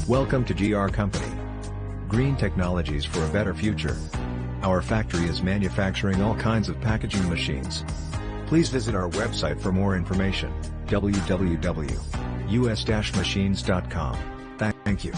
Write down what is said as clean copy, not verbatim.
Welcome to GR Company. Green technologies for a better future. Our factory is manufacturing all kinds of packaging machines. Please visit our website for more information, www.us-machines.com. Thank you.